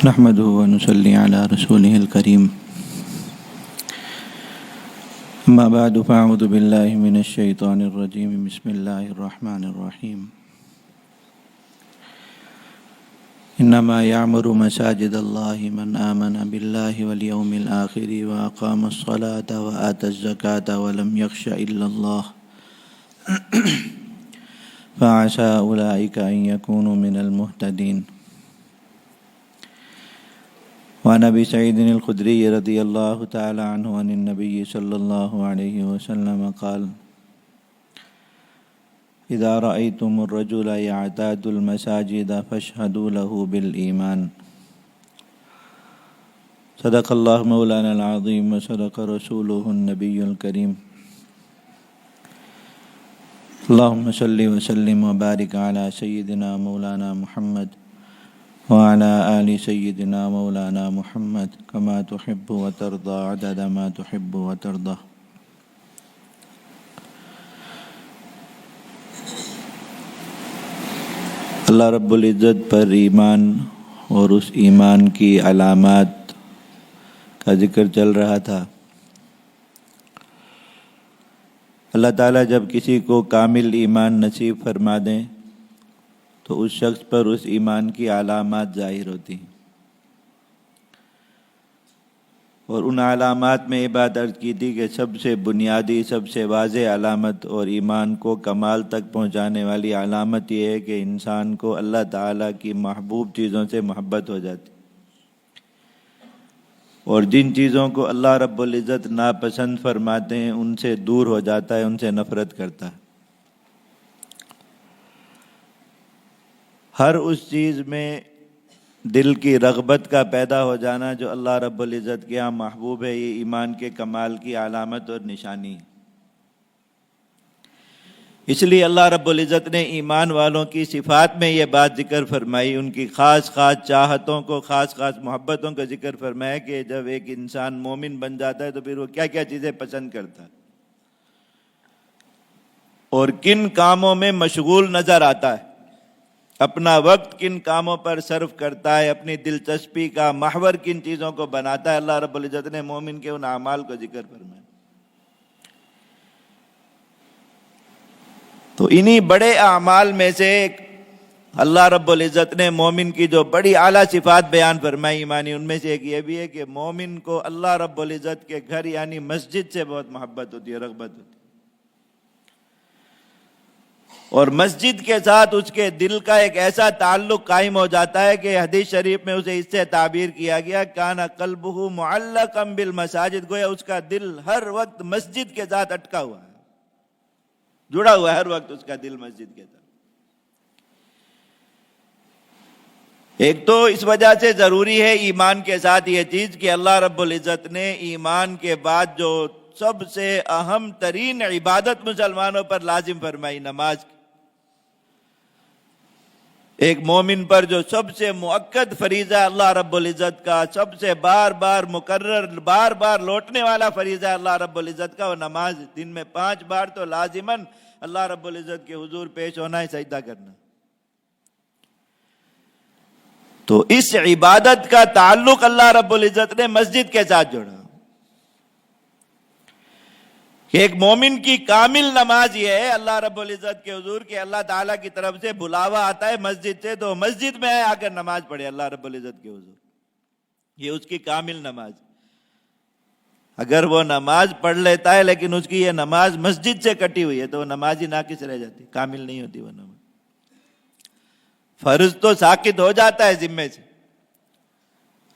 نحمده ونصلي على رسوله الكريم أما بعد فأعوذ بالله من الشيطان الرجيم بسم الله الرحمن الرحيم إنما يعمر مساجد الله من آمن بالله واليوم الآخر وأقام الصلاة وآتى الزكاة ولم يخش إلا الله فعسى أولئك أن يكونوا من المهتدين. وعن أبي سعيد الخدري رضي الله تعالى عنه عن النبي صلى الله عليه وسلم قال: إذا رأيتم الرجل يعتاد المساجد فاشهدوا له بالإيمان. صدق الله مولانا العظيم وصدق رسوله النبي الكريم. اللهم صل وسلم وبارك على سيدنا مولانا محمد وعلى آل سيدنا مولانا محمد كما تحب وترضى عدد ما تحب وترضى. اللہ رب العزت پر ایمان اور اس ایمان کی علامات کا ذکر چل رہا تھا. اللہ تعالیٰ جب کسی کو کامل ایمان نصیب فرما دیں تو اس شخص پر اس ایمان کی علامات ظاہر ہوتی ہیں، اور ان علامات میں یہ بات عرض کی تھی کہ سب سے بنیادی، سب سے واضح علامت اور ایمان کو کمال تک پہنچانے والی علامت یہ ہے کہ انسان کو اللہ تعالیٰ کی محبوب چیزوں سے محبت ہو جاتی، اور جن چیزوں کو اللہ رب العزت ناپسند فرماتے ہیں ان سے دور ہو جاتا ہے، ان سے نفرت کرتا ہے. ہر اس چیز میں دل کی رغبت کا پیدا ہو جانا جو اللہ رب العزت کے ہاں محبوب ہے، یہ ایمان کے کمال کی علامت اور نشانی ہے. اس لیے اللہ رب العزت نے ایمان والوں کی صفات میں یہ بات ذکر فرمائی، ان کی خاص خاص چاہتوں کو، خاص خاص محبتوں کا ذکر فرمایا کہ جب ایک انسان مومن بن جاتا ہے تو پھر وہ کیا کیا چیزیں پسند کرتا ہے اور کن کاموں میں مشغول نظر آتا ہے، اپنا وقت کن کاموں پر صرف کرتا ہے، اپنی دلچسپی کا محور کن چیزوں کو بناتا ہے. اللہ رب العزت نے مومن کے ان اعمال کو ذکر فرمایا. تو انہی بڑے اعمال میں سے اللہ رب العزت نے مومن کی جو بڑی اعلیٰ صفات بیان فرمائی ایمانی، ان میں سے ایک یہ بھی ہے کہ مومن کو اللہ رب العزت کے گھر یعنی مسجد سے بہت محبت ہوتی ہے، رغبت ہوتی ہے، اور مسجد کے ساتھ اس کے دل کا ایک ایسا تعلق قائم ہو جاتا ہے کہ حدیث شریف میں اسے اس سے تعبیر کیا گیا کان قلبہ معلقا بالمساجد، گویا اس کا دل ہر وقت مسجد کے ساتھ اٹکا ہوا ہے، جڑا ہوا ہے ہر وقت اس کا دل مسجد کے ساتھ. ایک تو اس وجہ سے ضروری ہے ایمان کے ساتھ یہ چیز کہ اللہ رب العزت نے ایمان کے بعد جو سب سے اہم ترین عبادت مسلمانوں پر لازم فرمائی، نماز کی، ایک مومن پر جو سب سے مؤکد فریضہ اللہ رب العزت کا، سب سے بار بار مکرر، بار بار لوٹنے والا فریضہ اللہ رب العزت کا، وہ نماز. دن میں 5 بار تو لازماً اللہ رب العزت کے حضور پیش ہونا ہے، سجدہ کرنا. تو اس عبادت کا تعلق اللہ رب العزت نے مسجد کے ساتھ جوڑا کہ ایک مومن کی کامل نماز یہ ہے اللہ رب العزت کے حضور کے اللہ تعالیٰ کی طرف سے بلاوا آتا ہے مسجد سے، تو مسجد میں آ کر نماز پڑھے اللہ رب العزت کے حضور، یہ اس کی کامل نماز. اگر وہ نماز پڑھ لیتا ہے لیکن اس کی یہ نماز مسجد سے کٹی ہوئی ہے تو وہ نماز ہی ناقص رہ جاتی، کامل نہیں ہوتی وہ نماز. فرض تو ساقط ہو جاتا ہے ذمے سے،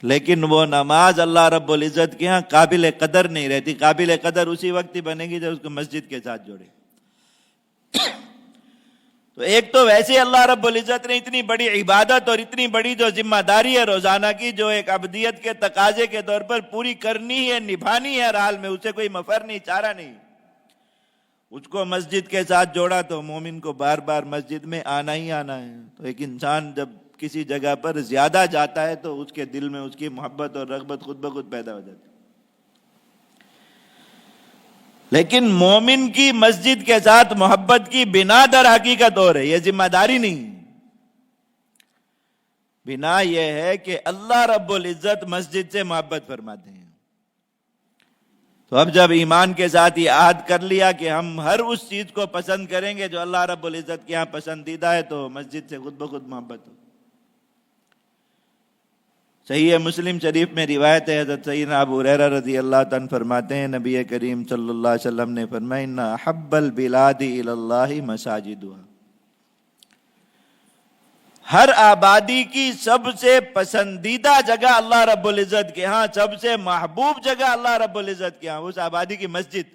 لیکن وہ نماز اللہ رب العزت کے ہاں قابل قدر نہیں رہتی. قابل قدر اسی وقت ہی بنے گی جب اس کو مسجد کے ساتھ جوڑے. تو ایک تو ویسے اللہ رب العزت نے اتنی بڑی عبادت اور اتنی بڑی جو ذمہ داری ہے روزانہ کی، جو ایک عبدیت کے تقاضے کے طور پر پوری کرنی ہے، نبھانی ہے ہر حال میں، اسے کوئی مفر نہیں، چارہ نہیں، اس کو مسجد کے ساتھ جوڑا. تو مومن کو بار بار مسجد میں آنا ہی آنا ہے. تو ایک انسان جب کسی جگہ پر زیادہ جاتا ہے تو اس کے دل میں اس کی محبت اور رغبت خود بخود پیدا ہو جاتی ہے. لیکن مومن کی مسجد کے ساتھ محبت کی بنا در حقیقت اور ہے، یہ ذمہ داری نہیں. بنا یہ ہے کہ اللہ رب العزت مسجد سے محبت فرماتے ہیں. تو اب جب ایمان کے ساتھ یہ عہد کر لیا کہ ہم ہر اس چیز کو پسند کریں گے جو اللہ رب العزت کے یہاں پسندیدہ ہے، تو مسجد سے خود بخود محبت ہو. صحیح مسلم شریف میں روایت ہے، حضرت سیدنا ابو ہریرہ رضی اللہ تعالیٰ فرماتے ہیں نبی کریم صلی اللہ علیہ وسلم نے فرمایا ان احب البلاد الی اللہ مساجدها، ہر آبادی کی سب سے پسندیدہ جگہ اللہ رب العزت کے ہاں، سب سے محبوب جگہ اللہ رب العزت کے ہاں اس آبادی کی مسجد.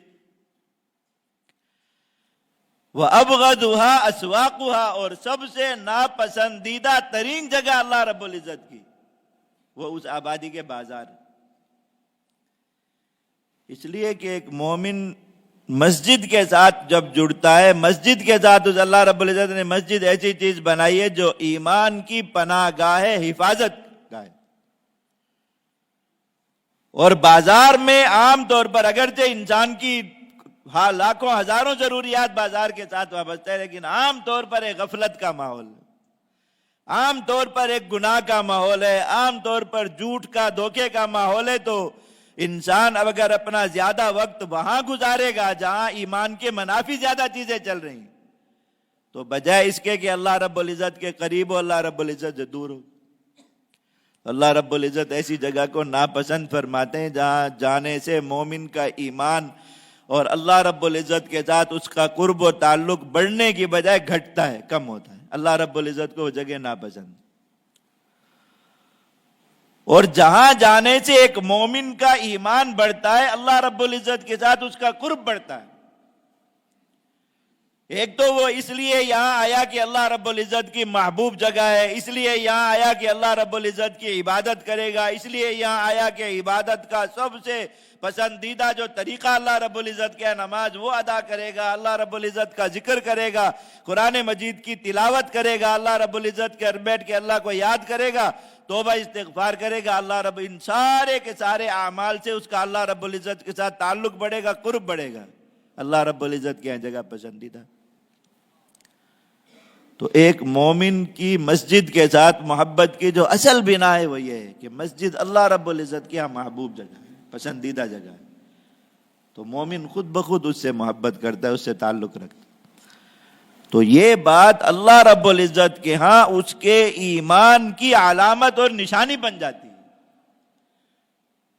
وَأَبْغَضُهَا أَسْوَاقُهَا، اور سب سے ناپسندیدہ ترین جگہ اللہ رب العزت کی وہ اس آبادی کے بازار. اس لیے کہ ایک مومن مسجد کے ساتھ جب جڑتا ہے، مسجد کے ساتھ اس اللہ رب العزت نے مسجد ایسی چیز بنائی ہے جو ایمان کی پناہ گاہ ہے، حفاظت گاہ ہے. اور بازار میں عام طور پر اگرچہ انسان کی لاکھوں ہزاروں ضروریات بازار کے ساتھ وابستہ ہے، لیکن عام طور پر ایک غفلت کا ماحول ہے، عام طور پر ایک گناہ کا ماحول ہے، عام طور پر جھوٹ کا، دھوکے کا ماحول ہے. تو انسان اب اگر اپنا زیادہ وقت وہاں گزارے گا جہاں ایمان کے منافی زیادہ چیزیں چل رہی ہیں، تو بجائے اس کے کہ اللہ رب العزت کے قریب ہو، اللہ رب العزت سے دور ہو. اللہ رب العزت ایسی جگہ کو ناپسند فرماتے ہیں جہاں جانے سے مومن کا ایمان اور اللہ رب العزت کے ساتھ اس کا قرب و تعلق بڑھنے کی بجائے گھٹتا ہے، کم ہوتا ہے. اللہ رب العزت کو وہ جگہ ناپسند. اور جہاں جانے سے ایک مومن کا ایمان بڑھتا ہے، اللہ رب العزت کے ساتھ اس کا قرب بڑھتا ہے. ایک تو وہ اس لیے یہاں آیا کہ اللہ رب العزت کی محبوب جگہ ہے، اس لیے یہاں آیا کہ اللہ رب العزت کی عبادت کرے گا، اس لیے یہاں آیا کہ عبادت کا سب سے پسندیدہ جو طریقہ اللہ رب العزت کا نماز وہ ادا کرے گا، اللہ رب العزت کا ذکر کرے گا، قرآن مجید کی تلاوت کرے گا، اللہ رب العزت کے بیٹھ کے اللہ کو یاد کرے گا، توبہ استغفار کرے گا. اللہ رب ان سارے کے سارے اعمال سے اس کا اللہ رب العزت کے ساتھ تعلق بڑھے گا، قرب بڑھے گا، اللہ رب العزت کے جگہ پسندیدہ. تو ایک مومن کی مسجد کے ساتھ محبت کی جو اصل بنا ہے وہ یہ ہے کہ مسجد اللہ رب العزت کی محبوب جگہ ہے، پسندیدہ جگہ ہے. تو مومن خود بخود اس سے محبت کرتا ہے، اس سے تعلق رکھتا ہے. تو یہ بات اللہ رب العزت کے ہاں اس کے ایمان کی علامت اور نشانی بن جاتی ہے.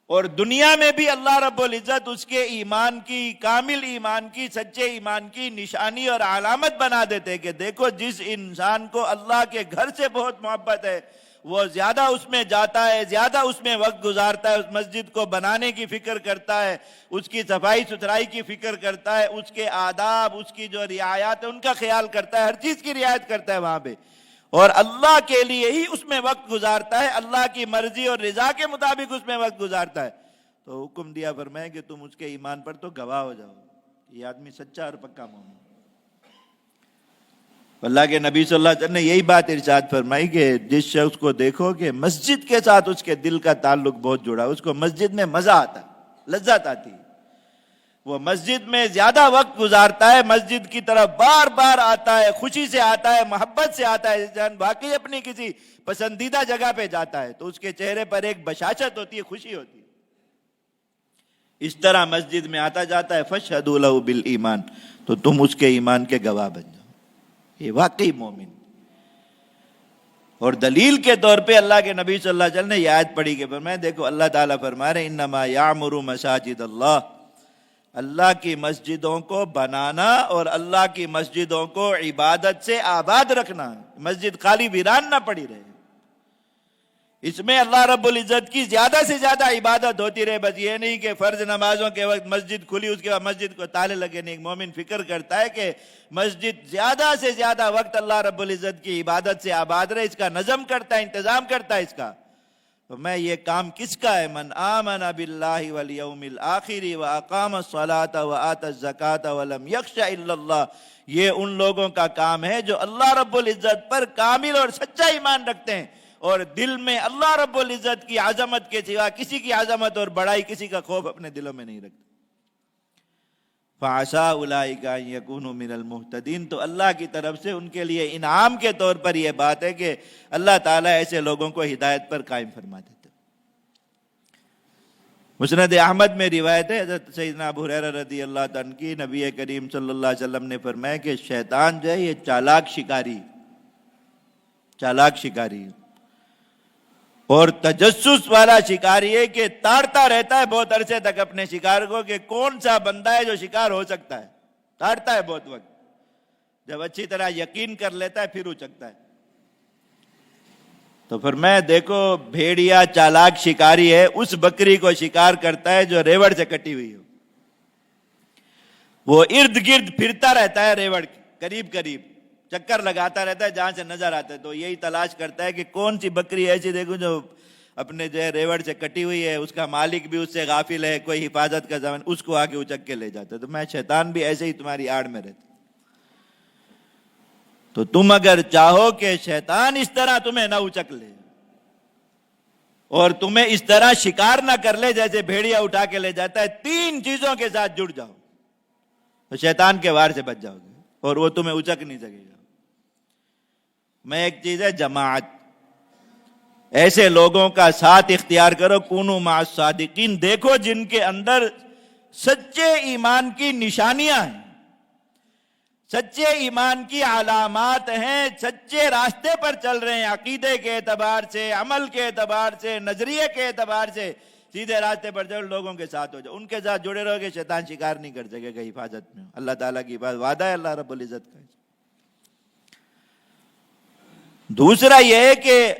اور دنیا میں بھی اللہ رب العزت اس کے ایمان کی، کامل ایمان کی، سچے ایمان کی نشانی اور علامت بنا دیتے کہ دیکھو جس انسان کو اللہ کے گھر سے بہت محبت ہے وہ زیادہ اس میں جاتا ہے، زیادہ اس میں وقت گزارتا ہے، اس مسجد کو بنانے کی فکر کرتا ہے، اس کی صفائی ستھرائی کی فکر کرتا ہے، اس کے آداب، اس کی جو رعایات ہے ان کا خیال کرتا ہے، ہر چیز کی رعایت کرتا ہے وہاں پہ، اور اللہ کے لیے ہی اس میں وقت گزارتا ہے، اللہ کی مرضی اور رضا کے مطابق اس میں وقت گزارتا ہے. تو حکم دیا فرمائے کہ تم اس کے ایمان پر تو گواہ ہو جاؤ، یہ آدمی سچا اور پکا مومن. اللہ کے نبی صلی اللہ علیہ وسلم نے یہی بات ارشاد فرمائی کہ جس شخص کو دیکھو کہ مسجد کے ساتھ اس کے دل کا تعلق بہت جڑا، اس کو مسجد میں مزہ آتا ہے، لذت آتی ہے، وہ مسجد میں زیادہ وقت گزارتا ہے، مسجد کی طرف بار بار آتا ہے، خوشی سے آتا ہے، محبت سے آتا ہے، جان واقعی اپنی کسی پسندیدہ جگہ پہ جاتا ہے تو اس کے چہرے پر ایک بشاشت ہوتی ہے، خوشی ہوتی ہے. اس طرح مسجد میں آتا جاتا ہے. فَاشْهَدُوا لَهُ بِالْإِيمَانِ، تو تم اس کے ایمان کے گواہ بن جاؤ، یہ واقعی مومن. اور دلیل کے طور پہ اللہ کے نبی صلی اللہ علیہ وسلم نے یہ آیت پڑھی کہ فرمایا دیکھو اللہ تعالیٰ فرما رہے انما یعمر مساجد اللہ، اللہ کی مسجدوں کو بنانا اور اللہ کی مسجدوں کو عبادت سے آباد رکھنا، مسجد خالی ویران نہ پڑی رہے، اس میں اللہ رب العزت کی زیادہ سے زیادہ عبادت ہوتی رہے. بس یہ نہیں کہ فرض نمازوں کے وقت مسجد کھلی اس کے بعد مسجد کو تالے لگے. نہیں، مومن فکر کرتا ہے کہ مسجد زیادہ سے زیادہ وقت اللہ رب العزت کی عبادت سے آباد رہے، اس کا نظم کرتا ہے، انتظام کرتا ہے اس کا. تو میں یہ کام کس کا ہے؟ من آمن باللہ والیوم الآخر واقام الصلاۃ وآت الزکاۃ ولم یخش الا اللہ، یہ ان لوگوں کا کام ہے جو اللہ رب العزت پر کامل اور سچا ایمان رکھتے ہیں اور دل میں اللہ رب العزت کی عظمت کے سوا کسی کی عظمت اور بڑائی، کسی کا خوف اپنے دلوں میں نہیں رکھتے. فعسى اولئک ان یکونوا من المہتدین، تو اللہ کی طرف سے ان کے لیے انعام کے طور پر یہ بات ہے کہ اللہ تعالیٰ ایسے لوگوں کو ہدایت پر قائم فرما دیتے۔ مسند احمد میں روایت ہے حضرت سیدنا ابو ہریرہ رضی اللہ عنہ کی، نبی کریم صلی اللہ علیہ وسلم نے فرمایا کہ شیطان جو ہے یہ چالاک شکاری اور تجسس والا شکاری ہے کہ تاڑتا رہتا ہے بہت عرصے تک اپنے شکار کو کہ کون سا بندہ ہے جو شکار ہو سکتا ہے، تاڑتا ہے بہت وقت، جب اچھی طرح یقین کر لیتا ہے پھر اچکتا ہے۔ تو فرمایا دیکھو بھیڑیا چالاک شکاری ہے، اس بکری کو شکار کرتا ہے جو ریوڑ سے کٹی ہوئی ہو، وہ ارد گرد پھرتا رہتا ہے، ریوڑ قریب چکر لگاتا رہتا ہے جہاں سے نظر آتا ہے، تو یہی تلاش کرتا ہے کہ کون سی بکری ایسی دیکھوں جو اپنے جو ہے ریوڑ سے کٹی ہوئی ہے، اس کا مالک بھی اس سے غافل ہے، کوئی حفاظت کا ضامن، اس کو آگے اچک کے لے جاتا ہے۔ تو میں شیطان بھی ایسے ہی تمہاری آڑ میں رہتا، تو تم اگر چاہو کہ شیطان اس طرح تمہیں نہ اچک لے اور تمہیں اس طرح شکار نہ کر لے جیسے بھیڑیا اٹھا کے لے جاتا ہے، 3 چیزوں کے ساتھ جڑ جاؤ تو شیطان کے وار سے بچ جاؤ گے اور وہ تمہیں اچک نہیں سکے گا۔ میں ایک چیز ہے جماعت، ایسے لوگوں کا ساتھ اختیار کرو، کونوا مع الصادقین، دیکھو جن کے اندر سچے ایمان کی نشانیاں ہیں، سچے ایمان کی علامات ہیں، سچے راستے پر چل رہے ہیں، عقیدے کے اعتبار سے، عمل کے اعتبار سے، نظریے کے اعتبار سے سیدھے راستے پر چل، لوگوں کے ساتھ ہو جاؤ، ان کے ساتھ جڑے رہو گے، شیطان شکار نہیں کر سکے گا، حفاظت میں اللہ تعالیٰ کی بات وعدہ ہے اللہ رب العزت کا۔ دوسرا یہ ہے کہ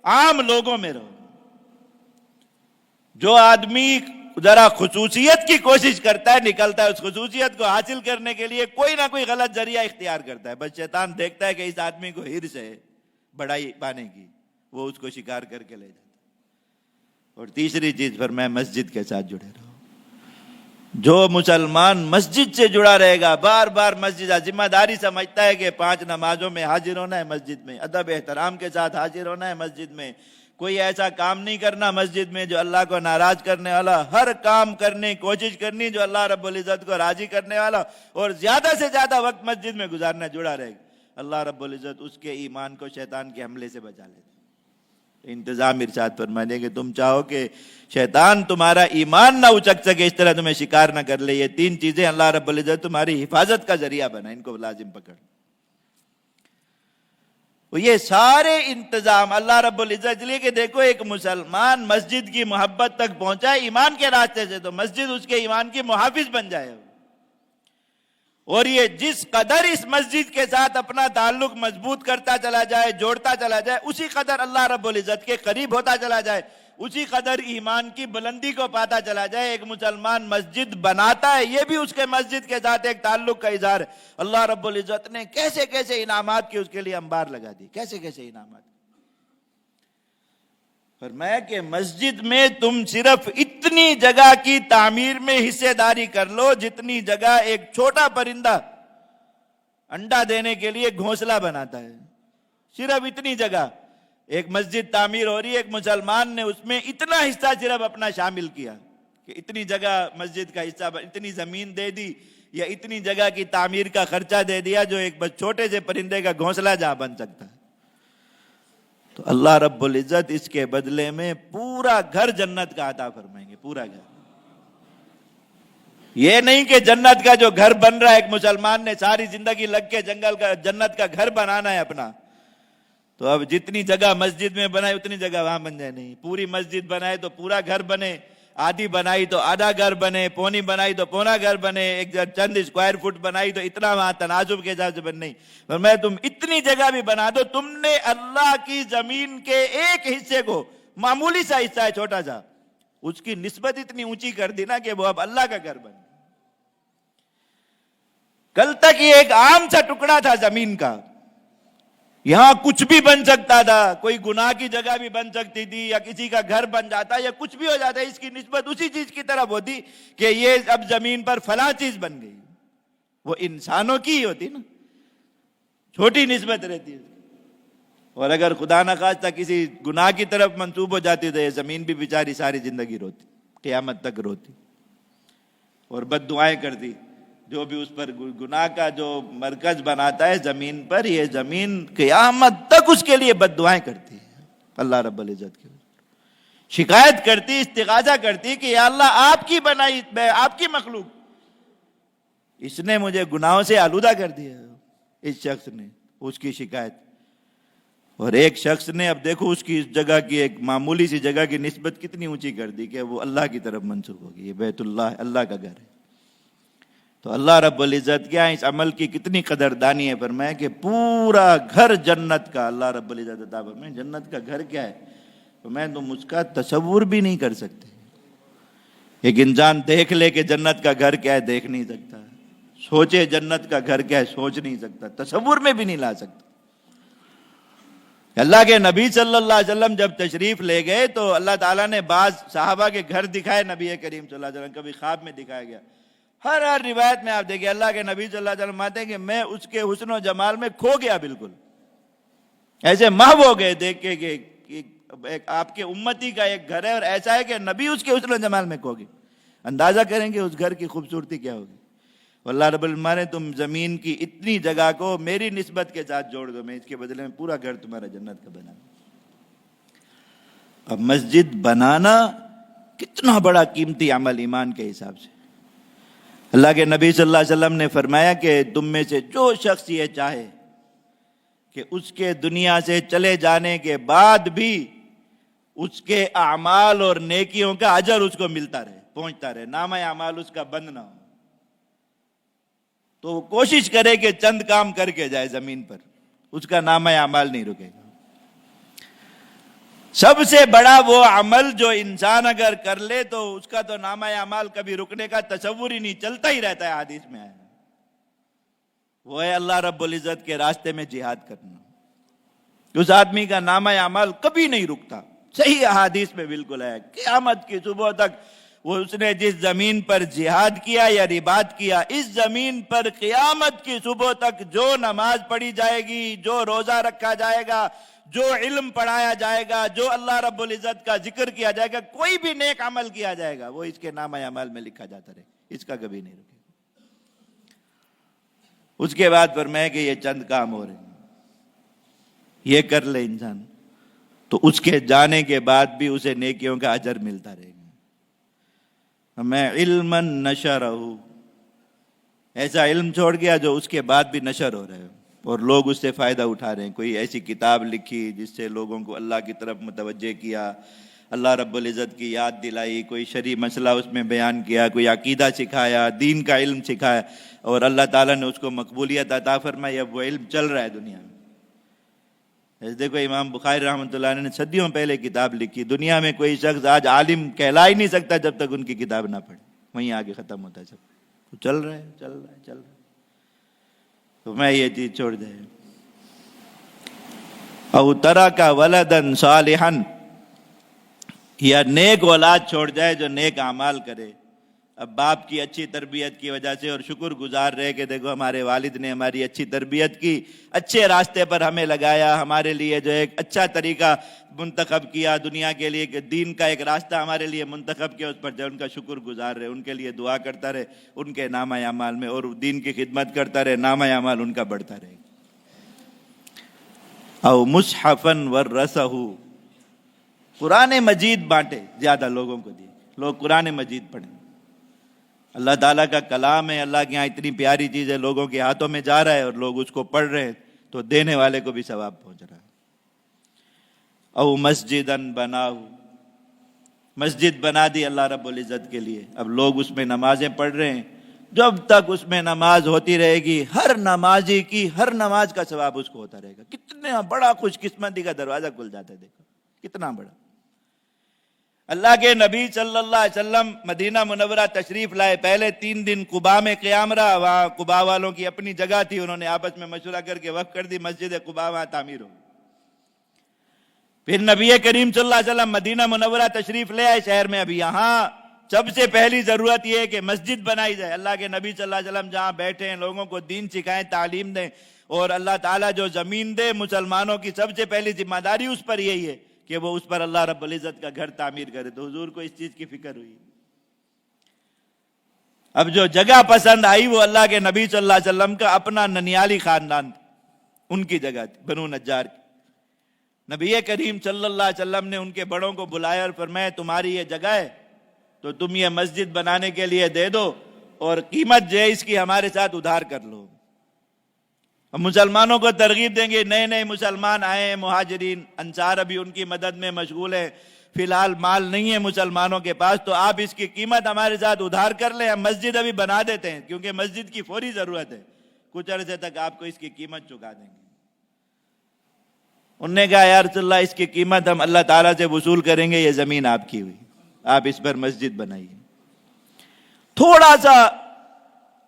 عام لوگوں میں رہو، جو آدمی ذرا خصوصیت کی کوشش کرتا ہے، نکلتا ہے اس خصوصیت کو حاصل کرنے کے لیے کوئی نہ کوئی غلط ذریعہ اختیار کرتا ہے، بس شیطان دیکھتا ہے کہ اس آدمی کو ہرس ہے بڑائی پانے کی، وہ اس کو شکار کر کے لے جاتا ہے۔ اور تیسری چیز پر میں مسجد کے ساتھ جڑے رہو، جو مسلمان مسجد سے جڑا رہے گا، بار بار مسجد ذمہ داری سمجھتا ہے کہ 5 نمازوں میں حاضر ہونا ہے، مسجد میں ادب احترام کے ساتھ حاضر ہونا ہے، مسجد میں کوئی ایسا کام نہیں کرنا مسجد میں جو اللہ کو ناراض کرنے والا، ہر کام کرنے کی کوشش کرنی جو اللہ رب العزت کو راضی کرنے والا، اور زیادہ سے زیادہ وقت مسجد میں گزارنا، جڑا رہے گا، اللہ رب العزت اس کے ایمان کو شیطان کے حملے سے بچا لیتا ہے۔ انتظام ارشاد فرمائے کہ تم چاہو کہ شیطان تمہارا ایمان نہ اچک سکے، اس طرح تمہیں شکار نہ کر لے، یہ 3 چیزیں اللہ رب العزت تمہاری حفاظت کا ذریعہ بنا، ان کو لازم پکڑ۔ یہ سارے انتظام اللہ رب العزت، اس لیے کہ دیکھو ایک مسلمان مسجد کی محبت تک پہنچا ہے ایمان کے راستے سے، تو مسجد اس کے ایمان کی محافظ بن جائے، اور یہ جس قدر اس مسجد کے ساتھ اپنا تعلق مضبوط کرتا چلا جائے، جوڑتا چلا جائے، اسی قدر اللہ رب العزت کے قریب ہوتا چلا جائے، اسی قدر ایمان کی بلندی کو پاتا چلا جائے۔ ایک مسلمان مسجد بناتا ہے، یہ بھی اس کے مسجد کے ساتھ ایک تعلق کا اظہار ہے۔ اللہ رب العزت نے کیسے کیسے انعامات کی اس کے لیے انبار لگا دی، کیسے کیسے انعامات۔ فرمایا کہ مسجد میں تم صرف اتنی جگہ کی تعمیر میں حصے داری کر لو جتنی جگہ ایک چھوٹا پرندہ انڈا دینے کے لیے گھونسلہ بناتا ہے، صرف اتنی جگہ ایک مسجد تعمیر ہو رہی ہے، ایک مسلمان نے اس میں اتنا حصہ صرف اپنا شامل کیا کہ اتنی جگہ مسجد کا حصہ، اتنی زمین دے دی یا اتنی جگہ کی تعمیر کا خرچہ دے دیا جو ایک بس چھوٹے سے پرندے کا گھونسلہ جہاں بن سکتا ہے، تو اللہ رب العزت اس کے بدلے میں پورا گھر جنت کا عطا فرمائیں گے، پورا گھر۔ یہ نہیں کہ جنت کا جو گھر بن رہا ہے ایک مسلمان نے ساری زندگی لگ کے جنت کا گھر بنانا ہے اپنا، تو اب جتنی جگہ مسجد میں بنائے اتنی جگہ وہاں بن جائے، نہیں، پوری مسجد بنائے تو پورا گھر بنے، آدھی بنائی تو آدھا گھر بنے، پونی بنائی تو پونا گھر بنے، ایک چند اسکوائر فٹ بنائی تو اتنا وہاں تناسب کے حساب سے بن، نہیں، میں تم اتنی جگہ بھی بنا دو، تم نے اللہ کی زمین کے ایک حصے کو، معمولی سا حصہ ہے چھوٹا سا، اس کی نسبت اتنی اونچی کر دی نا کہ وہ اب اللہ کا گھر بن۔ کل تک یہ ایک عام سا ٹکڑا تھا زمین کا، یہاں کچھ بھی بن سکتا تھا، کوئی گناہ کی جگہ بھی بن سکتی تھی، یا کسی کا گھر بن جاتا یا کچھ بھی ہو جاتا، اس کی نسبت اسی چیز کی طرف ہوتی کہ یہ اب زمین پر فلاں چیز بن گئی، وہ انسانوں کی ہی ہوتی نا، چھوٹی نسبت رہتی ہے، اور اگر خدا نخواستہ کسی گناہ کی طرف منسوب ہو جاتی تو یہ زمین بھی بیچاری ساری زندگی روتی، قیامت تک روتی اور بد دعائیں کرتی جو بھی اس پر گناہ کا جو مرکز بناتا ہے زمین پر، یہ زمین قیامت تک اس کے لیے بد دعائیں کرتی ہے، اللہ رب العزت کی شکایت کرتی، استغاثہ کرتی کہ یا اللہ آپ کی بنائی، آپ کی مخلوق، اس نے مجھے گناہوں سے آلودہ کر دیا، اس شخص نے، اس کی شکایت۔ اور ایک شخص نے، اب دیکھو اس کی اس جگہ کی، ایک معمولی سی جگہ کی نسبت کتنی اونچی کر دی کہ وہ اللہ کی طرف منسوب ہوگی، یہ بیت اللہ اللہ کا گھر ہے۔ تو اللہ رب العزت کیا اس عمل کی کتنی قدردانی ہے، فرمایا کہ پورا گھر جنت کا، اللہ رب العزت عطا فرمائے جنت کا گھر کیا ہے، فرمایا تم اس کا تصور بھی نہیں کر سکتے۔ ایک انسان دیکھ لے کہ جنت کا گھر کیا ہے، دیکھ نہیں سکتا، سوچے جنت کا گھر کیا ہے، سوچ نہیں سکتا، تصور میں بھی نہیں لا سکتا۔ اللہ کے نبی صلی اللہ علیہ وسلم جب تشریف لے گئے تو اللہ تعالیٰ نے بعض صحابہ کے گھر دکھائے، نبی کریم صلی اللہ علیہ وسلم کبھی خواب میں دکھایا گیا۔ ہر روایت میں آپ دیکھیں اللہ کے نبی صلی اللہ علیہ وسلم آتے ہیں کہ میں اس کے حسن و جمال میں کھو گیا، بالکل ایسے محو ہو گئے دیکھ کے کہ آپ کے امتی کا ایک گھر ہے اور ایسا ہے کہ نبی اس کے حسن و جمال میں کھو گئے۔ اندازہ کریں کہ اس گھر کی خوبصورتی کیا ہوگی۔ اللہ رب العالمین نے تم زمین کی اتنی جگہ کو میری نسبت کے ساتھ جوڑ دو، میں اس کے بدلے میں پورا گھر تمہارا جنت کا بنا دوں۔ اب مسجد بنانا کتنا بڑا قیمتی عمل ایمان کے حساب سے۔ اللہ کے نبی صلی اللہ علیہ وسلم نے فرمایا کہ تم میں سے جو شخص یہ چاہے کہ اس کے دنیا سے چلے جانے کے بعد بھی اس کے اعمال اور نیکیوں کا اجر اس کو ملتا رہے، پہنچتا رہے، نامہ اعمال اس کا بند نہ ہو، تو وہ کوشش کرے کہ چند کام کر کے جائے زمین پر، اس کا نامہ اعمال نہیں رکے گا۔ سب سے بڑا وہ عمل جو انسان اگر کر لے تو اس کا تو نامہ اعمال کبھی رکنے کا تصور ہی نہیں، چلتا ہی رہتا ہے، حدیث میں آیا، وہ ہے اللہ رب العزت کے راستے میں جہاد کرنا۔ اس آدمی کا نامہ اعمال کبھی نہیں رکتا، صحیح احادیث میں بالکل ہے، قیامت کی صبح تک وہ اس نے جس زمین پر جہاد کیا یا رباط کیا، اس زمین پر قیامت کی صبح تک جو نماز پڑھی جائے گی، جو روزہ رکھا جائے گا، جو علم پڑھایا جائے گا، جو اللہ رب العزت کا ذکر کیا جائے گا، کوئی بھی نیک عمل کیا جائے گا، وہ اس کے نامہ اعمال میں لکھا جاتا رہے، اس کا کبھی نہیں رکے۔ اس کے بعد فرمایا کہ یہ چند کام ہو رہے ہیں، یہ کر لے انسان تو اس کے جانے کے بعد بھی اسے نیکیوں کا اجر ملتا رہے گا۔ میں علما نشرہ، ایسا علم چھوڑ گیا جو اس کے بعد بھی نشر ہو رہا ہے اور لوگ اس سے فائدہ اٹھا رہے ہیں۔ کوئی ایسی کتاب لکھی جس سے لوگوں کو اللہ کی طرف متوجہ کیا، اللہ رب العزت کی یاد دلائی، کوئی شرعی مسئلہ اس میں بیان کیا، کوئی عقیدہ سکھایا، دین کا علم سکھایا، اور اللہ تعالیٰ نے اس کو مقبولیت عطا فرمائی، اب وہ علم چل رہا ہے دنیا میں۔ دیکھو امام بخاری رحمۃ اللہ علیہ نے صدیوں پہلے کتاب لکھی، دنیا میں کوئی شخص آج عالم کہلا ہی نہیں سکتا جب تک ان کی کتاب نہ پڑھے، وہیں آگے ختم ہوتا ہے سب، تو چل رہا ہے چل رہا ہے چل رہا ہے۔ تو میں یہ چیز چھوڑ جائے، او ترک ولدا صالحا، یا نیک اولاد چھوڑ جائے جو نیک اعمال کرے۔ اب باپ کی اچھی تربیت کی وجہ سے اور شکر گزار رہے کہ دیکھو ہمارے والد نے ہماری اچھی تربیت کی، اچھے راستے پر ہمیں لگایا، ہمارے لیے جو ایک اچھا طریقہ منتخب کیا دنیا کے لیے، کہ دین کا ایک راستہ ہمارے لیے منتخب کیا، اس پر جو ان کا شکر گزار رہے، ان کے لیے دعا کرتا رہے ان کے نامہ اعمال میں، اور دین کی خدمت کرتا رہے، نامہ اعمال ان کا بڑھتا رہے۔ او مصحفا ورثہ، قرآن مجید بانٹے، زیادہ لوگوں کو دیے، لوگ قرآن مجید پڑھیں۔ اللہ تعالیٰ کا کلام ہے، اللہ کے یہاں اتنی پیاری چیز ہے، لوگوں کے ہاتھوں میں جا رہا ہے اور لوگ اس کو پڑھ رہے ہیں، تو دینے والے کو بھی ثواب پہنچ رہا ہے۔ او مسجدا بناہ، مسجد بنا دی اللہ رب العزت کے لیے، اب لوگ اس میں نمازیں پڑھ رہے ہیں، جب تک اس میں نماز ہوتی رہے گی، ہر نمازی کی ہر نماز کا ثواب اس کو ہوتا رہے گا۔ کتنا بڑا خوش قسمتی کا دروازہ کھل جاتا ہے، دیکھو کتنا بڑا۔ اللہ کے نبی صلی اللہ علیہ وسلم مدینہ منورہ تشریف لائے، پہلے 3 دن قباء میں قیام رہا، وہاں قباء والوں کی اپنی جگہ تھی، انہوں نے آپس میں مشورہ کر کے وقف کر دی مسجد قباء وہاں تعمیر ہو۔ پھر نبی کریم صلی اللہ علیہ وسلم مدینہ منورہ تشریف لے آئے شہر میں، ابھی یہاں سب سے پہلی ضرورت یہ ہے کہ مسجد بنائی جائے، اللہ کے نبی صلی اللہ علیہ وسلم جہاں بیٹھے ہیں لوگوں کو دین سکھائیں، تعلیم دیں، اور اللہ تعالیٰ جو زمین دے مسلمانوں کی سب سے پہلی ذمہ داری اس پر یہی ہے کہ وہ اس پر اللہ رب العزت کا گھر تعمیر کرے، تو حضور کو اس چیز کی فکر ہوئی۔ اب جو جگہ پسند آئی وہ اللہ کے نبی صلی اللہ علیہ وسلم کا اپنا ننیالی خاندان تھا، ان کی جگہ تھی، بنو نجار کی۔ نبی کریم صلی اللہ علیہ وسلم نے ان کے بڑوں کو بلایا اور فرمایا تمہاری یہ جگہ ہے تو تم یہ مسجد بنانے کے لیے دے دو اور قیمت جو ہے اس کی ہمارے ساتھ ادھار کر لو۔ ہم مسلمانوں کو ترغیب دیں گے، نئے نئے مسلمان آئے ہیں، مہاجرین انصار ابھی ان کی مدد میں مشغول ہیں، فی الحال مال نہیں ہے مسلمانوں کے پاس، تو آپ اس کی قیمت ہمارے ساتھ ادھار کر لیں، ہم مسجد ابھی بنا دیتے ہیں کیونکہ مسجد کی فوری ضرورت ہے، کچھ عرصے تک آپ کو اس کی قیمت چکا دیں گے۔ انہوں نے کہا یا رسول اللہ اس کی قیمت ہم اللہ تعالیٰ سے وصول کریں گے، یہ زمین آپ کی ہوئی، آپ اس پر مسجد بنائیے۔ تھوڑا سا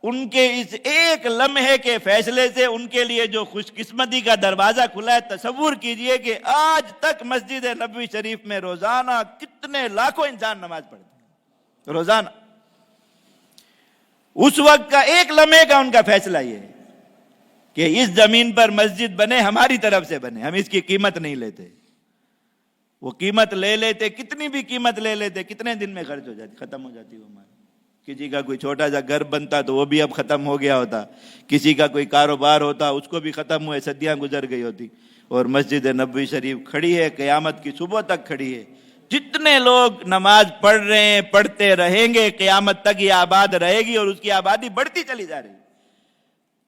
ان کے اس ایک لمحے کے فیصلے سے ان کے لیے جو خوش قسمتی کا دروازہ کھلا ہے، تصور کیجئے کہ آج تک مسجد نبوی شریف میں روزانہ کتنے لاکھوں انسان نماز پڑھتے ہیں روزانہ۔ اس وقت کا ایک لمحے کا ان کا فیصلہ یہ ہے کہ اس زمین پر مسجد بنے، ہماری طرف سے بنے، ہم اس کی قیمت نہیں لیتے۔ وہ قیمت لے لیتے، کتنی بھی قیمت لے لیتے، کتنے دن میں خرچ ہو جاتی، ختم ہو جاتی وہ ہماری۔ کسی کا کوئی چھوٹا سا گھر بنتا تو وہ بھی اب ختم ہو گیا ہوتا، کسی کا کوئی کاروبار ہوتا اس کو بھی ختم ہوئے، صدیاں گزر گئی ہوتی، اور مسجد نبوی شریف کھڑی ہے، قیامت کی صبح تک کھڑی ہے۔ جتنے لوگ نماز پڑھ رہے ہیں، پڑھتے رہیں گے، قیامت تک یہ آباد رہے گی اور اس کی آبادی بڑھتی چلی جا رہی ہے۔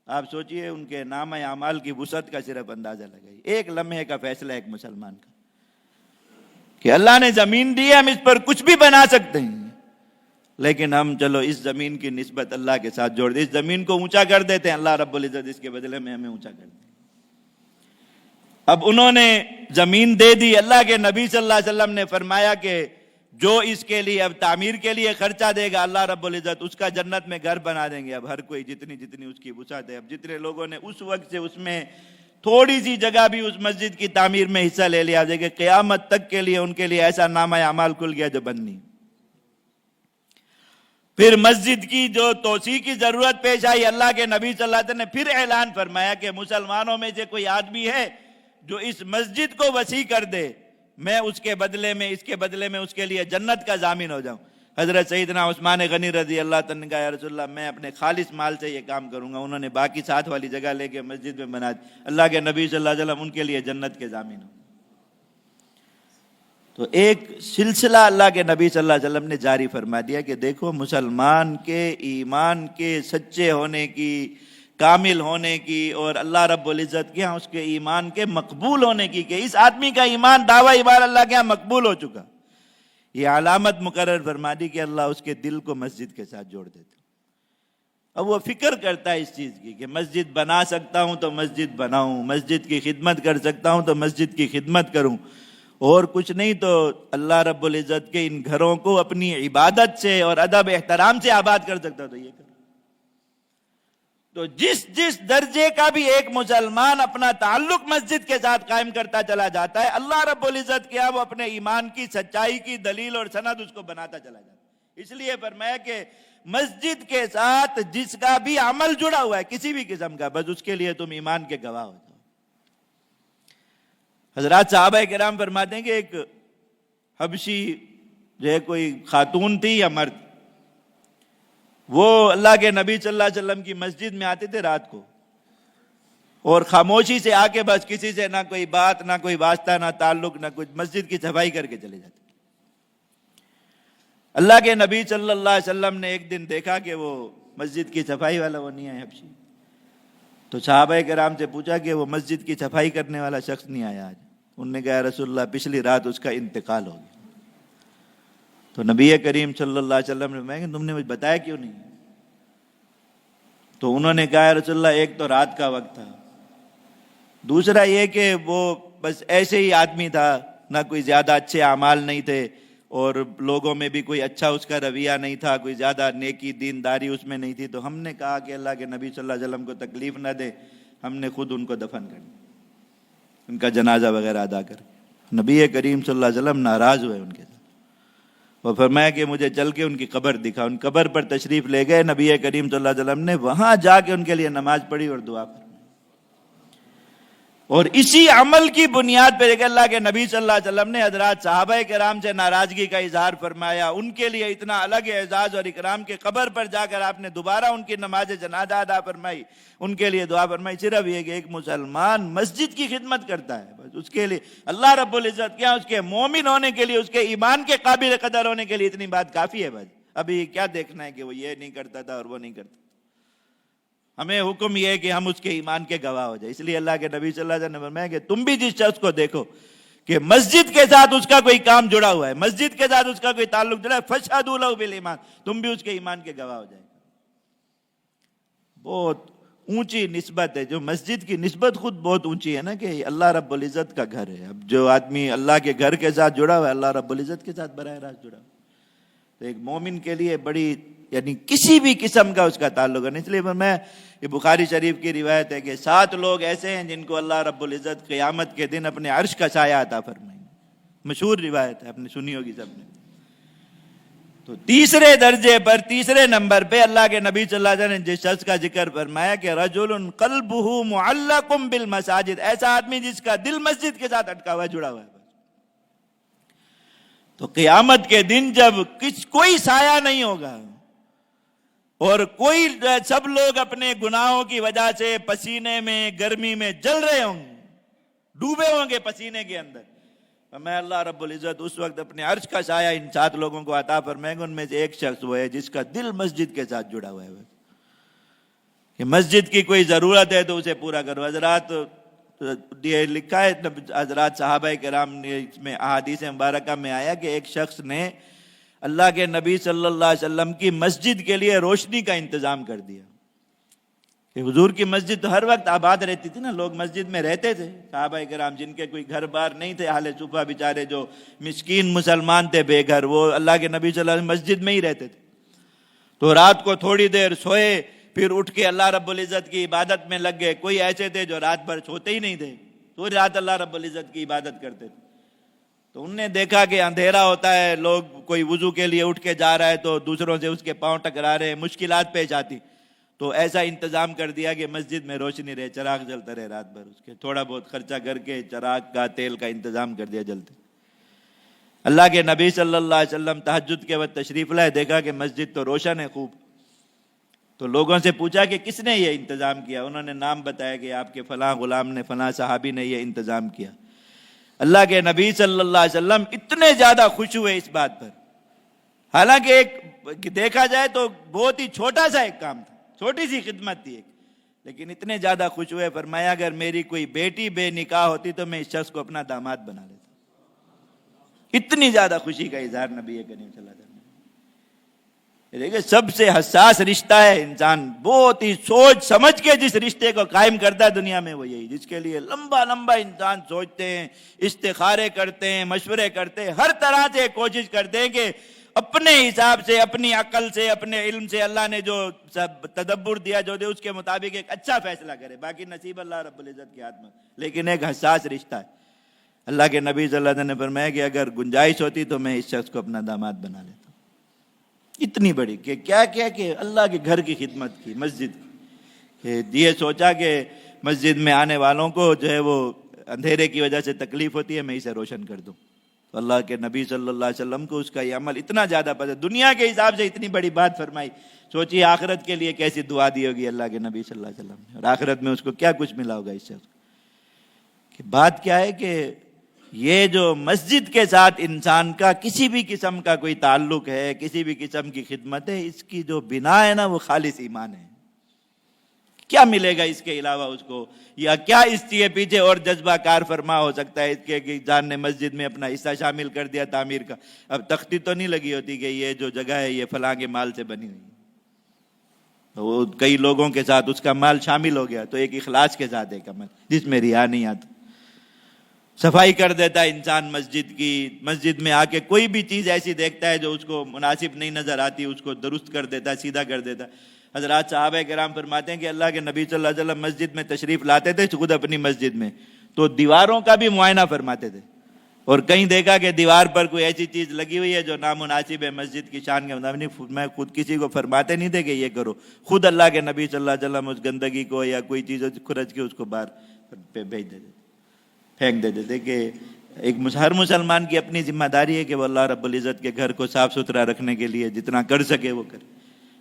آپ سوچئے ان کے نامہ اعمال کی وسعت کا صرف اندازہ لگائیے، ایک لمحے کا فیصلہ ایک مسلمان کا کہ اللہ نے زمین دی ہے، ہم اس پر کچھ بھی بنا سکتے ہیں، لیکن ہم چلو اس زمین کی نسبت اللہ کے ساتھ جوڑ دیں، اس زمین کو اونچا کر دیتے ہیں، اللہ رب العزت اس کے بدلے میں ہمیں اونچا کر دیں۔ اب انہوں نے زمین دے دی، اللہ کے نبی صلی اللہ علیہ وسلم نے فرمایا کہ جو اس کے لیے اب تعمیر کے لیے خرچہ دے گا اللہ رب العزت اس کا جنت میں گھر بنا دیں گے۔ اب ہر کوئی جتنی جتنی اس کی وسعت ہے، اب جتنے لوگوں نے اس وقت سے اس میں تھوڑی سی جگہ بھی اس مسجد کی تعمیر میں حصہ لے لیا، کہ قیامت تک کے لیے ان کے لیے ایسا نامہ اعمال کھل گیا جو بند نہیں۔ پھر مسجد کی جو توسیع کی ضرورت پیش آئی، اللہ کے نبی صلی اللہ علیہ وسلم نے پھر اعلان فرمایا کہ مسلمانوں میں سے کوئی آدمی ہے جو اس مسجد کو وسیع کر دے، میں اس کے بدلے میں اس کے لیے جنت کا ضامن ہو جاؤں۔ حضرت سیدنا عثمان غنی رضی اللہ تعالیٰ نے کہا یا رسول اللہ میں اپنے خالص مال سے یہ کام کروں گا۔ انہوں نے باقی ساتھ والی جگہ لے کے مسجد میں بنا دی، اللہ کے نبی صلی اللہ علیہ وسلم ان کے لیے جنت کے ضامن ہو۔ تو ایک سلسلہ اللہ کے نبی صلی اللہ علیہ وسلم نے جاری فرما دیا کہ دیکھو مسلمان کے ایمان کے سچے ہونے کی، کامل ہونے کی، اور اللہ رب العزت کے ہاں اس کے ایمان کے مقبول ہونے کی، کہ اس آدمی کا ایمان دعویٰ ایمان اللہ کے ہاں مقبول ہو چکا، یہ علامت مقرر فرما دی کہ اللہ اس کے دل کو مسجد کے ساتھ جوڑ دیتا۔ اب وہ فکر کرتا ہے اس چیز کی کہ مسجد بنا سکتا ہوں تو مسجد بناؤں، مسجد کی خدمت کر سکتا ہوں تو مسجد کی خدمت کروں، اور کچھ نہیں تو اللہ رب العزت کے ان گھروں کو اپنی عبادت سے اور ادب احترام سے آباد کر سکتا تو یہ کروں۔ تو جس درجے کا بھی ایک مسلمان اپنا تعلق مسجد کے ساتھ قائم کرتا چلا جاتا ہے، اللہ رب العزت کیا وہ اپنے ایمان کی سچائی کی دلیل اور سند اس کو بناتا چلا جاتا ہے۔ اس لیے فرمایا کہ مسجد کے ساتھ جس کا بھی عمل جڑا ہوا ہے کسی بھی قسم کا، بس اس کے لیے تم ایمان کے گواہ ہو جاؤ۔ حضرات صحابہ کرام فرماتے ہیں کہ ایک حبشی جو ہے کوئی خاتون تھی یا مرد، وہ اللہ کے نبی صلی اللہ علیہ وسلم کی مسجد میں آتے تھے رات کو، اور خاموشی سے آ کے بس کسی سے نہ کوئی بات، نہ کوئی واسطہ، نہ تعلق، نہ کچھ، مسجد کی صفائی کر کے چلے جاتے۔ اللہ کے نبی صلی اللہ علیہ وسلم نے ایک دن دیکھا کہ وہ مسجد کی صفائی والا وہ نہیں آیا حبشی، تو صحابہ کرام سے پوچھا کہ وہ مسجد کی صفائی کرنے والا شخص نہیں آیا آج؟ انہوں نے کہا یا رسول اللہ پچھلی رات اس کا انتقال ہو گیا۔ تو نبی کریم صلی اللہ علیہ وسلم نے کہا تم نے مجھے بتایا کیوں نہیں؟ تو انہوں نے کہا یا رسول اللہ ایک تو رات کا وقت تھا، دوسرا یہ کہ وہ بس ایسے ہی آدمی تھا، نہ کوئی زیادہ اچھے اعمال نہیں تھے، اور لوگوں میں بھی کوئی اچھا اس کا رویہ نہیں تھا، کوئی زیادہ نیکی دینداری اس میں نہیں تھی۔ تو ہم نے کہا کہ اللہ کے نبی صلی اللہ علیہ وسلم کو تکلیف نہ دے، ہم نے خود ان کو دفن کر دیا، ان کا جنازہ وغیرہ ادا کر۔ نبی کریم صلی اللہ علیہ وسلم ناراض ہوئے ان کے ساتھ، وہ فرمایا کہ مجھے چل کے ان کی قبر دکھا۔ ان قبر پر تشریف لے گئے، نبی کریم صلی اللہ علیہ وسلم نے وہاں جا کے ان کے لیے نماز پڑھی اور دعا فرمائی۔ اور اسی عمل کی بنیاد پہ کہ اللہ کے نبی صلی اللہ علیہ وسلم نے حضرات صحابہ کرام سے ناراضگی کا اظہار فرمایا، ان کے لیے اتنا الگ اعزاز اور اکرام کے قبر پر جا کر آپ نے دوبارہ ان کی نماز جنازہ ادا فرمائی، ان کے لیے دعا فرمائی، صرف یہ کہ ایک مسلمان مسجد کی خدمت کرتا ہے، بس اس کے لیے اللہ رب العزت کیا اس کے مومن ہونے کے لیے، اس کے ایمان کے قابل قدر ہونے کے لیے اتنی بات کافی ہے۔ بس ابھی کیا دیکھنا ہے کہ وہ یہ نہیں کرتا تھا اور وہ نہیں کرتا، ہمیں حکم یہ ہے کہ ہم اس کے ایمان کے گواہ ہو جائیں۔ اس لیے اللہ کے نبی صلی اللہ علیہ وسلم نے فرمایا کہ تم بھی جس شخص کو دیکھو کہ مسجد کے ساتھ اس کا کوئی کام جڑا ہوا ہے، مسجد کے ساتھ اس کا کوئی تعلق جڑا ہے، فَاشْهَدُوا لَهُ بِالْإِيمَانِ، تم بھی اس کے ایمان کے گواہ ہو جائے۔ بہت اونچی نسبت ہے، جو مسجد کی نسبت خود بہت اونچی ہے نا، کہ اللہ رب العزت کا گھر ہے۔ اب جو آدمی اللہ کے گھر کے ساتھ جڑا ہوا ہے، اللہ رب العزت کے ساتھ براہ راست جڑا ہوا ہے، تو ایک مومن کے لیے بڑی یعنی کسی بھی قسم کا اس کا تعلق ہے۔ اس لیے میں یہ بخاری شریف کی روایت ہے کہ 7 لوگ ایسے ہیں جن کو اللہ رب العزت قیامت کے دن اپنے عرش کا سایہ عطا فرمائیں گے، مشہور روایت ہے، آپ نے سنی ہوگی سب نے۔ تو تیسرے درجے پر، تیسرے نمبر پہ اللہ کے نبی صلی اللہ علیہ وسلم نے جس شخص کا ذکر فرمایا کہ رجل قلبہ معلق بالمساجد، ایسا آدمی جس کا دل مسجد کے ساتھ اٹکا ہوا ہے، جڑا ہوا ہے۔ تو قیامت کے دن جب کوئی سایہ نہیں ہوگا اور سب لوگ اپنے گناہوں کی وجہ سے پسینے میں، گرمی میں جل رہے ہوں گے، ڈوبے ہوں گے پسینے کے اندر، میں اللہ رب العزت اس وقت اپنے عرش کا سایہ ان 7 لوگوں کو عطا فرمائیں گے۔ ان میں سے ایک شخص وہ ہے جس کا دل مسجد کے ساتھ جڑا ہوا ہے، کہ مسجد کی کوئی ضرورت ہے تو اسے پورا کرو۔ حضرات یہ لکھا ہے، حضرات صحابہ کرام نے اس میں احادیث مبارکہ میں آیا کہ ایک شخص نے اللہ کے نبی صلی اللہ علیہ وسلم کی مسجد کے لیے روشنی کا انتظام کر دیا، کہ حضور کی مسجد تو ہر وقت آباد رہتی تھی نا، لوگ مسجد میں رہتے تھے، صحابہ کرام جن کے کوئی گھر بار نہیں تھے، اہل صوفہ بیچارے جو مسکین مسلمان تھے بے گھر، وہ اللہ کے نبی صلی اللہ علیہ وسلم مسجد میں ہی رہتے تھے۔ تو رات کو تھوڑی دیر سوئے، پھر اٹھ کے اللہ رب العزت کی عبادت میں لگ گئے۔ کوئی ایسے تھے جو رات بھر سوتے ہی نہیں تھے، پوری رات اللہ رب العزت کی عبادت کرتے تھے۔ تو انہوں نے دیکھا کہ اندھیرا ہوتا ہے، لوگ کوئی وضو کے لیے اٹھ کے جا رہا ہے تو دوسروں سے اس کے پاؤں ٹکرا رہے ہیں، مشکلات پیش آتی، تو ایسا انتظام کر دیا کہ مسجد میں روشنی رہے، چراغ جلتا رہے رات بھر، اس کے تھوڑا بہت خرچہ کر کے چراغ کا، تیل کا انتظام کر دیا جلتے۔ اللہ کے نبی صلی اللہ علیہ وسلم تہجد کے وقت تشریف لائے، دیکھا کہ مسجد تو روشن ہے خوب، تو لوگوں سے پوچھا کہ کس نے یہ انتظام کیا؟ انہوں نے نام بتایا کہ آپ کے فلاں غلام نے، فلاں صحابی نے یہ انتظام کیا۔ اللہ کے نبی صلی اللہ علیہ وسلم اتنے زیادہ خوش ہوئے اس بات پر، حالانکہ ایک دیکھا جائے تو بہت ہی چھوٹا سا ایک کام تھا، چھوٹی سی خدمت تھی ایک، لیکن اتنے زیادہ خوش ہوئے، فرمایا اگر میری کوئی بیٹی بے نکاح ہوتی تو میں اس شخص کو اپنا داماد بنا لیتا۔ اتنی زیادہ خوشی کا اظہار نبی کریم صلی اللہ علیہ وسلم۔ دیکھیں سب سے حساس رشتہ ہے انسان، بہت ہی سوچ سمجھ کے جس رشتے کو قائم کرتا ہے دنیا میں وہ یہی، جس کے لیے لمبا لمبا انسان سوچتے ہیں، استخارے کرتے ہیں، مشورے کرتے ہیں، ہر طرح سے کوشش کرتے ہیں کہ اپنے حساب سے، اپنی عقل سے، اپنے علم سے اللہ نے جو تدبر دیا، جو دے اس کے مطابق ایک اچھا فیصلہ کرے، باقی نصیب اللہ رب العزت کے ہاتھ میں۔ لیکن ایک حساس رشتہ ہے، اللہ کے نبی صلی اللہ علیہ وسلم نے فرمایا کہ اگر گنجائش ہوتی تو میں اس شخص کو اپنا داماد بنا لیتا۔ اتنی بڑی کہ کیا کہ اللہ کے گھر کی خدمت کی، مسجد کی، یہ سوچا کہ مسجد میں آنے والوں کو جو ہے وہ اندھیرے کی وجہ سے تکلیف ہوتی ہے، میں اسے روشن کر دوں۔ تو اللہ کے نبی صلی اللہ علیہ وسلم کو اس کا یہ عمل اتنا زیادہ پسند، دنیا کے حساب سے اتنی بڑی بات فرمائی، سوچیے آخرت کے لیے کیسی دعا دی ہوگی اللہ کے نبی صلی اللہ علیہ وسلم نے، اور آخرت میں اس کو کیا کچھ ملا ہوگا اس سے۔ کہ بات کیا ہے کہ یہ جو مسجد کے ساتھ انسان کا کسی بھی قسم کا کوئی تعلق ہے، کسی بھی قسم کی خدمت ہے، اس کی جو بنا ہے نا وہ خالص ایمان ہے۔ کیا ملے گا اس کے علاوہ اس کو، یا کیا اس کے پیچھے اور جذبہ کار فرما ہو سکتا ہے اس کے کہ انسان نے مسجد میں اپنا حصہ شامل کر دیا تعمیر کا؟ اب تختی تو نہیں لگی ہوتی کہ یہ جو جگہ ہے یہ فلاں کے مال سے بنی ہوئی ہے، وہ کئی لوگوں کے ساتھ اس کا مال شامل ہو گیا، تو ایک اخلاص کے ساتھ ایک عمل جس میں ریا نہیں آتا۔ صفائی کر دیتا ہے انسان مسجد کی، مسجد میں آ کے کوئی بھی چیز ایسی دیکھتا ہے جو اس کو مناسب نہیں نظر آتی، اس کو درست کر دیتا ہے، سیدھا کر دیتا ہے۔ حضرات صحابہ کرام فرماتے ہیں کہ اللہ کے نبی صلی اللہ علیہ وسلم مسجد میں تشریف لاتے تھے، خود اپنی مسجد میں، تو دیواروں کا بھی معائنہ فرماتے تھے، اور کہیں دیکھا کہ دیوار پر کوئی ایسی چیز لگی ہوئی ہے جو نامناسب ہے، مسجد کی شان کے مطابق، میں خود کسی کو فرماتے نہیں تھے کہ یہ کرو، خود اللہ کے نبی صلی اللہ علیہ وسلم اس گندگی کو یا کوئی چیز کھرچ کے اس کو باہر پہ بھیج دیتے۔ پھینک دیتے تھے کہ ہر مسلمان کی اپنی ذمہ داری ہے کہ وہ اللہ رب العزت کے گھر کو صاف ستھرا رکھنے کے لیے جتنا کر سکے وہ کرے،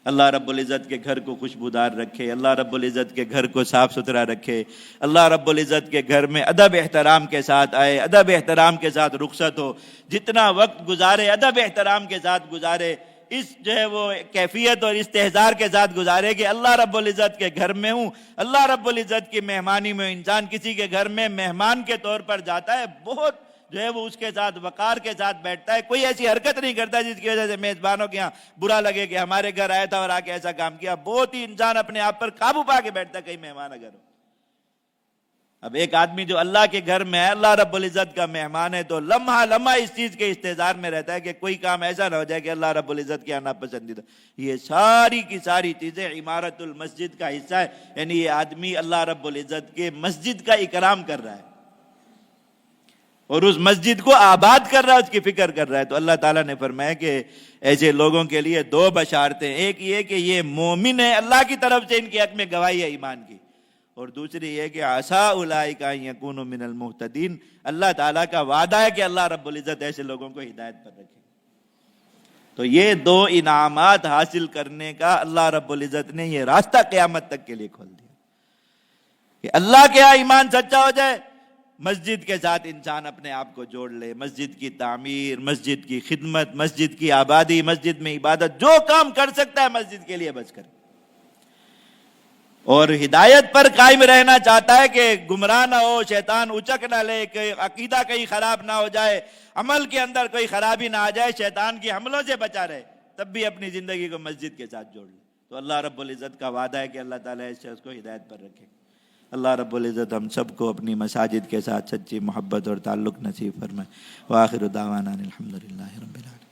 اللہ رب العزت کے گھر کو خوشبودار رکھے، اللہ رب العزت کے گھر کو صاف ستھرا رکھے، اللہ رب العزت کے گھر میں ادب احترام کے ساتھ آئے، ادب احترام کے ساتھ رخصت ہو، جتنا وقت گزارے ادب احترام کے ساتھ گزارے، اس جو ہے وہ کیفیت اور استحضار کے ساتھ گزارے کہ اللہ رب العزت کے گھر میں ہوں، اللہ رب العزت کی مہمانی میں انسان کسی کے گھر میں مہمان کے طور پر جاتا ہے، بہت جو ہے وہ اس کے ساتھ وقار کے ساتھ بیٹھتا ہے، کوئی ایسی حرکت نہیں کرتا جس کی وجہ سے میزبانوں کے یہاں برا لگے کہ ہمارے گھر آیا تھا اور آ کے ایسا کام کیا، بہت ہی انسان اپنے آپ پر قابو پا کے بیٹھتا ہے کہیں مہمان اگر ہو۔ اب ایک آدمی جو اللہ کے گھر میں ہے، اللہ رب العزت کا مہمان ہے، تو لمحہ لمحہ اس چیز کے استحضار میں رہتا ہے کہ کوئی کام ایسا نہ ہو جائے کہ اللہ رب العزت کے ناپسندیدہ۔ یہ ساری کی ساری چیزیں عمارت المسجد کا حصہ ہے، یعنی یہ آدمی اللہ رب العزت کے مسجد کا اکرام کر رہا ہے اور اس مسجد کو آباد کر رہا ہے، اس کی فکر کر رہا ہے۔ تو اللہ تعالیٰ نے فرمایا کہ ایسے لوگوں کے لیے دو بشارتیں، ایک یہ کہ یہ مومن ہے، اللہ کی طرف سے ان کے حق میں گواہی ہے ایمان کی، اور دوسری یہ کہ عسیٰ اولئک ان یکونوا من المہتدین، اللہ تعالیٰ کا وعدہ ہے کہ اللہ رب العزت ایسے لوگوں کو ہدایت پر رکھے۔ تو یہ دو انعامات حاصل کرنے کا اللہ رب العزت نے یہ راستہ قیامت تک کے لیے کھول دیا کہ اللہ کے یہاں ایمان سچا ہو جائے، مسجد کے ساتھ انسان اپنے آپ کو جوڑ لے، مسجد کی تعمیر، مسجد کی خدمت، مسجد کی آبادی، مسجد میں عبادت، جو کام کر سکتا ہے مسجد کے لیے بس کرے، اور ہدایت پر قائم رہنا چاہتا ہے کہ گمراہ نہ ہو، شیطان اچک نہ لے، کہ عقیدہ کہیں خراب نہ ہو جائے، عمل کے اندر کوئی خرابی نہ آ جائے، شیطان کی حملوں سے بچا رہے، تب بھی اپنی زندگی کو مسجد کے ساتھ جوڑ لے۔ تو اللہ رب العزت کا وعدہ ہے کہ اللہ تعالیٰ اس شخص کو ہدایت پر رکھے۔ اللہ رب العزت ہم سب کو اپنی مساجد کے ساتھ سچی محبت اور تعلق نصیب فرمائے۔ وآخر دعوانا الحمدللہ رب العالمین۔